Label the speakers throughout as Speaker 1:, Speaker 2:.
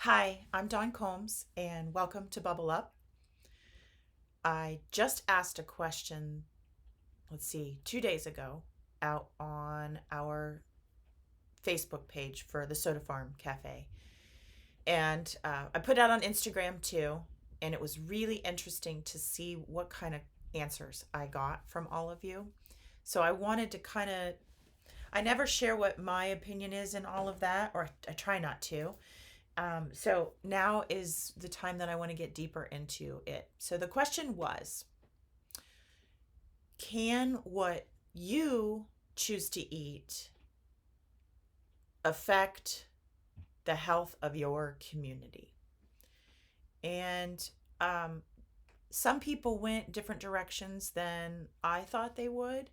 Speaker 1: Hi, I'm Dawn Combs, and welcome to Bubble Up. I just asked a question, 2 days ago, out on our Facebook page for the Soda Farm Cafe. And I put out on Instagram too, and it was really interesting to see what kind of answers I got from all of you. So I wanted to I never share what my opinion is in all of that, or I try not to. So now is the time that I want to get deeper into it. So the question was, can what you choose to eat affect the health of your community? And um, some people went different directions than I thought they would.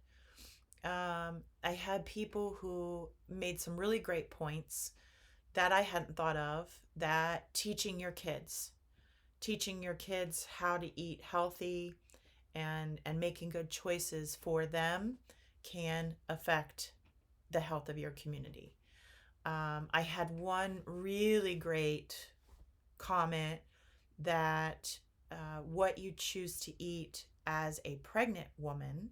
Speaker 1: I had people who made some really great points that I hadn't thought of, that teaching your kids how to eat healthy and making good choices for them can affect the health of your community. I had one really great comment that what you choose to eat as a pregnant woman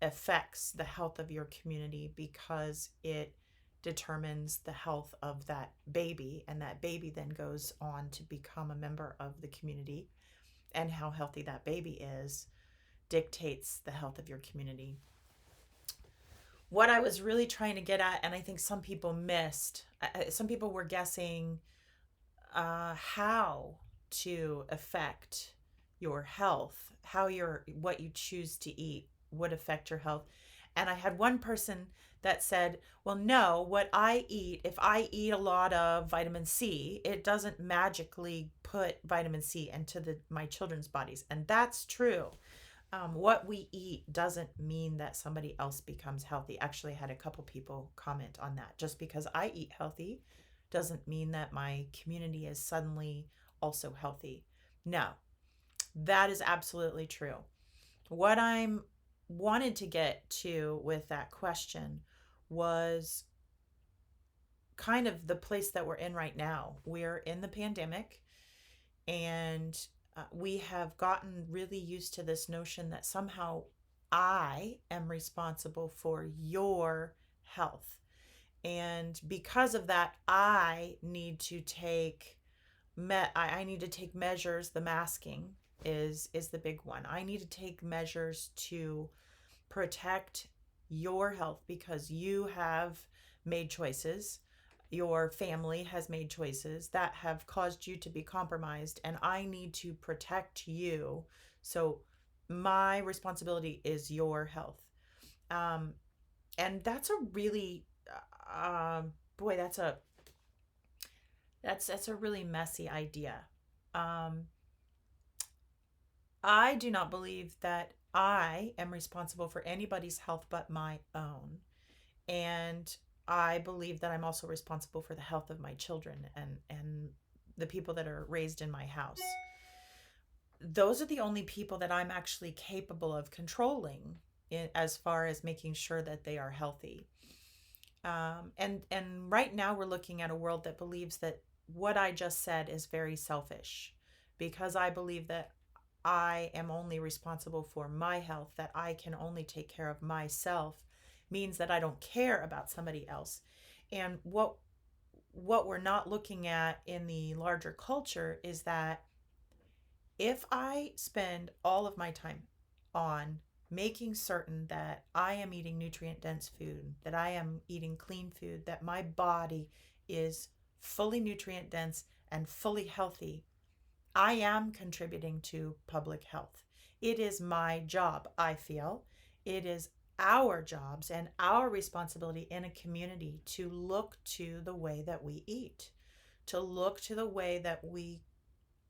Speaker 1: affects the health of your community because it determines the health of that baby, and that baby then goes on to become a member of the community, and how healthy that baby is dictates the health of your community. What I was really trying to get at, and I think some people missed, some people were guessing how to affect your health, how what you choose to eat would affect your health. And I had one person that said, well, no, what I eat, if I eat a lot of vitamin C, it doesn't magically put vitamin C into my children's bodies. And that's true. What we eat doesn't mean that somebody else becomes healthy. Actually, I had a couple people comment on that. Just because I eat healthy doesn't mean that my community is suddenly also healthy. No, that is absolutely true. What I'm wanted to get to with that question was kind of the place that we're in right now. We're in the pandemic, and we have gotten really used to this notion that somehow I am responsible for your health. And because of that, I need to take I need to take measures. The masking is the big one. I need to take measures to protect your health because you have made choices, your family has made choices that have caused you to be compromised, and I need to protect you. So my responsibility is your health. um and that's a really boy, that's a really messy idea. um I do not believe that I am responsible for anybody's health but my own. And I believe that I'm also responsible for the health of my children and the people that are raised in my house. Those are the only people that I'm actually capable of controlling as far as making sure that they are healthy. And right now we're looking at a world that believes that what I just said is very selfish, because I believe that I am only responsible for my health, that I can only take care of myself, means that I don't care about somebody else. And what we're not looking at in the larger culture is that if I spend all of my time on making certain that I am eating nutrient dense food, that I am eating clean food, that my body is fully nutrient dense and fully healthy, I am contributing to public health. It is my job, I feel. It is our jobs and our responsibility in a community to look to the way that we eat, to look to the way that we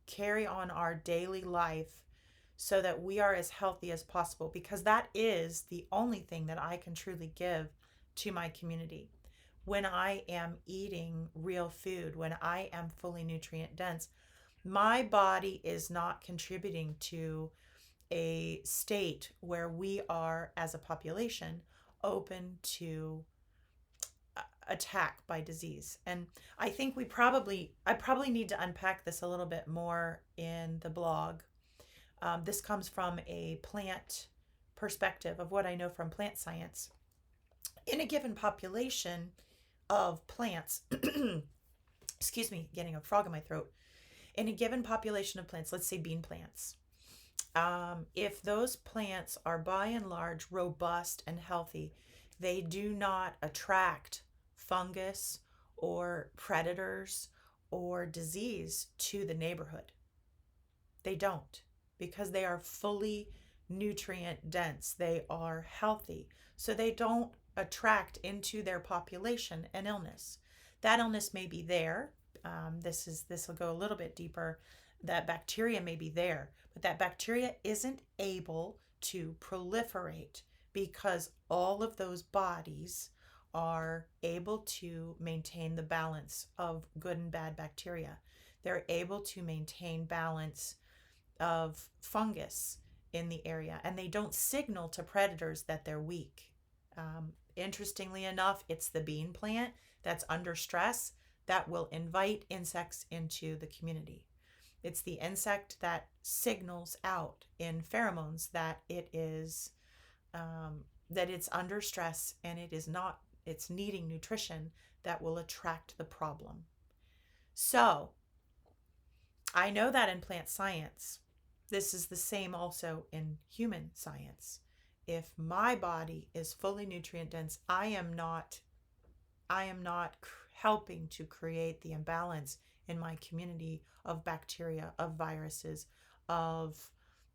Speaker 1: carry on our daily life so that we are as healthy as possible, because that is the only thing that I can truly give to my community. When I am eating real food, when I am fully nutrient dense, my body is not contributing to a state where we are, as a population, open to attack by disease. And I think I probably need to unpack this a little bit more in the blog. This comes from a plant perspective of what I know from plant science. In a given population of plants, excuse me, getting a frog in my throat. In a given population of plants, let's say bean plants, if those plants are by and large robust and healthy, they do not attract fungus or predators or disease to the neighborhood. They don't, because they are fully nutrient dense. They are healthy. So they don't attract into their population an illness. That illness may be there. This will go a little bit deeper. That bacteria may be there, but that bacteria isn't able to proliferate because all of those bodies are able to maintain the balance of good and bad bacteria. They're able to maintain balance of fungus in the area, and they don't signal to predators that they're weak. Interestingly enough, it's the bean plant that's under stress that will invite insects into the community. It's the insect that signals out in pheromones that it's under stress and it's needing nutrition that will attract the problem. So I know that in plant science. This is the same also in human science. If my body is fully nutrient dense, I am not helping to create the imbalance in my community of bacteria, of viruses, of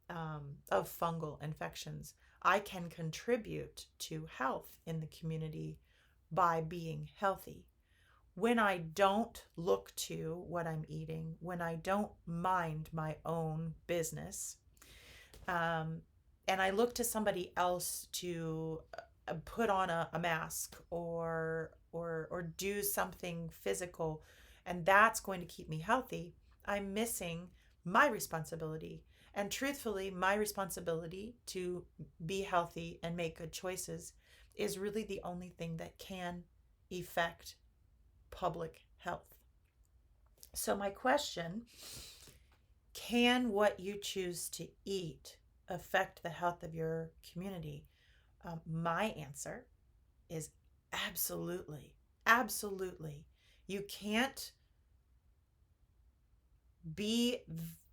Speaker 1: fungal infections. I can contribute to health in the community by being healthy. When I don't look to what I'm eating, when I don't mind my own business, and I look to somebody else to put on a mask or do something physical, and that's going to keep me healthy, I'm missing my responsibility. And truthfully, my responsibility to be healthy and make good choices is really the only thing that can affect public health. So my question, can what you choose to eat affect the health of your community? My answer is absolutely. Absolutely. You can't be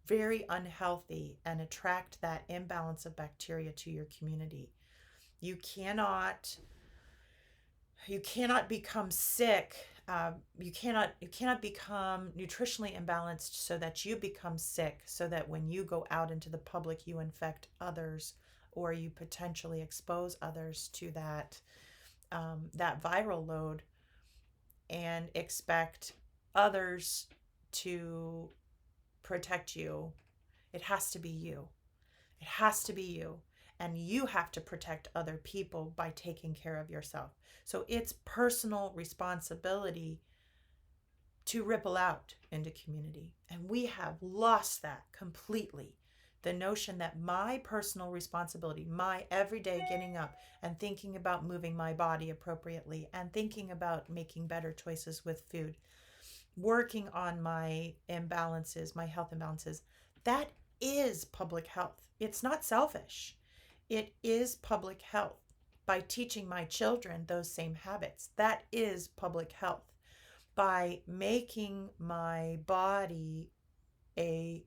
Speaker 1: very unhealthy and attract that imbalance of bacteria to your community. You cannot become sick. You cannot become nutritionally imbalanced so that you become sick, so that when you go out into the public you infect others, or you potentially expose others to that viral load, and expect others to protect you. It has to be you. It has to be you. And you have to protect other people by taking care of yourself. So it's personal responsibility to ripple out into community. And we have lost that completely. The notion that my personal responsibility, my everyday getting up and thinking about moving my body appropriately and thinking about making better choices with food, working on my imbalances, my health imbalances, that is public health. It's not selfish. It is public health. By teaching my children those same habits, that is public health. By making my body a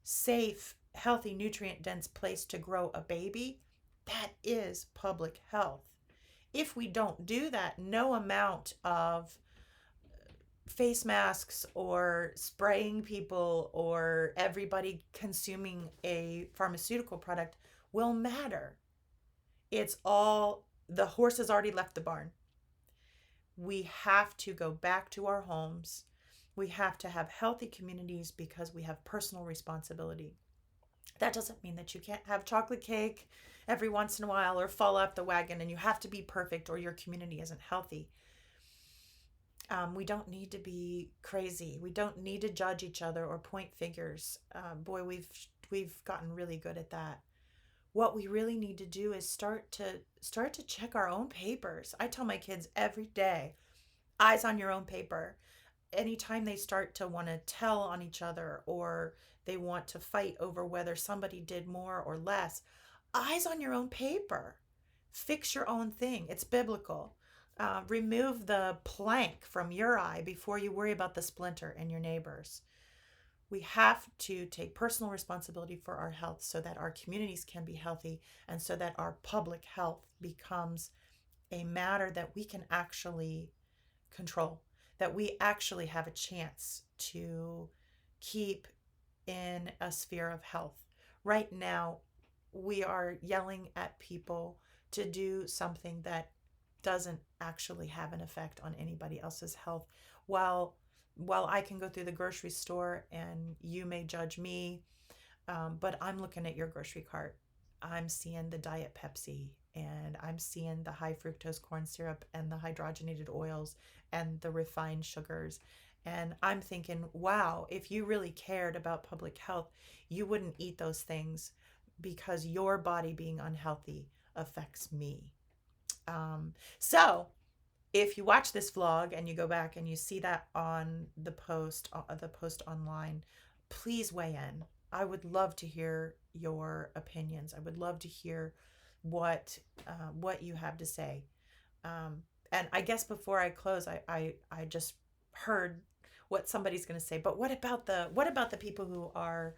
Speaker 1: safe, healthy, nutrient-dense place to grow a baby, that is public health. If we don't do that, no amount of face masks or spraying people or everybody consuming a pharmaceutical product will matter. It's all, the horse has already left the barn. We have to go back to our homes. We have to have healthy communities because we have personal responsibility. That doesn't mean that you can't have chocolate cake every once in a while or fall off the wagon and you have to be perfect or your community isn't healthy. We don't need to be crazy. We don't need to judge each other or point fingers. Boy, we've gotten really good at that. What we really need to do is start to check our own papers. I tell my kids every day, Eyes on your own paper. Anytime they start to want to tell on each other, or they want to fight over whether somebody did more or less, eyes on your own paper. Fix your own thing. It's biblical. Remove the plank from your eye before you worry about the splinter in your neighbor's. We have to take personal responsibility for our health so that our communities can be healthy, and so that our public health becomes a matter that we can actually control, that we actually have a chance to keep in a sphere of health. Right now, we are yelling at people to do something that doesn't actually have an effect on anybody else's health. While while I can go through the grocery store and you may judge me, but I'm looking at your grocery cart. I'm seeing the Diet Pepsi, and I'm seeing the high fructose corn syrup and the hydrogenated oils and the refined sugars. And I'm thinking, wow, if you really cared about public health, you wouldn't eat those things, because your body being unhealthy affects me. So if you watch this vlog and you go back and you see that on the post online, please weigh in. I would love to hear your opinions. I would love to hear what you have to say. And I guess before I close, I just heard what somebody's going to say. But what about the people who are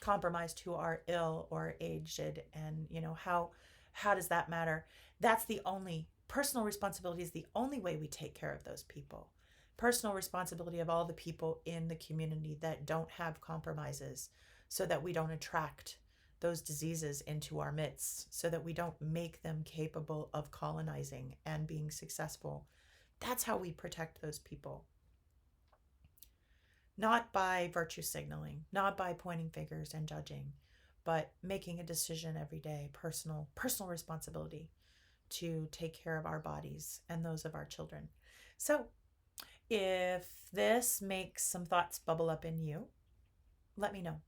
Speaker 1: compromised, who are ill or aged, and how does that matter? That's the only personal responsibility is the only way we take care of those people. Personal responsibility of all the people in the community that don't have compromises, so that we don't attract those diseases into our midst, so that we don't make them capable of colonizing and being successful. That's how we protect those people. Not by virtue signaling, not by pointing fingers and judging, but making a decision every day, personal responsibility to take care of our bodies and those of our children. So, if this makes some thoughts bubble up in you, let me know.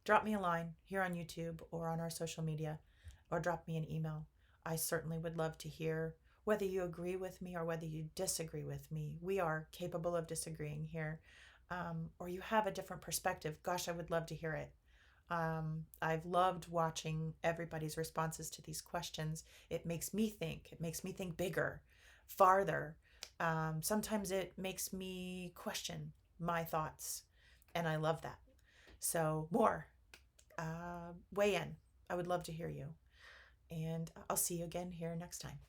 Speaker 1: Drop me a line here on YouTube or on our social media, or drop me an email. I certainly would love to hear whether you agree with me or whether you disagree with me. We are capable of disagreeing here. Or you have a different perspective. Gosh, I would love to hear it. I've loved watching everybody's responses to these questions. It makes me think. It makes me think bigger, farther. Sometimes it makes me question my thoughts, and I love that. So, more. Weigh in. I would love to hear you. And I'll see you again here next time.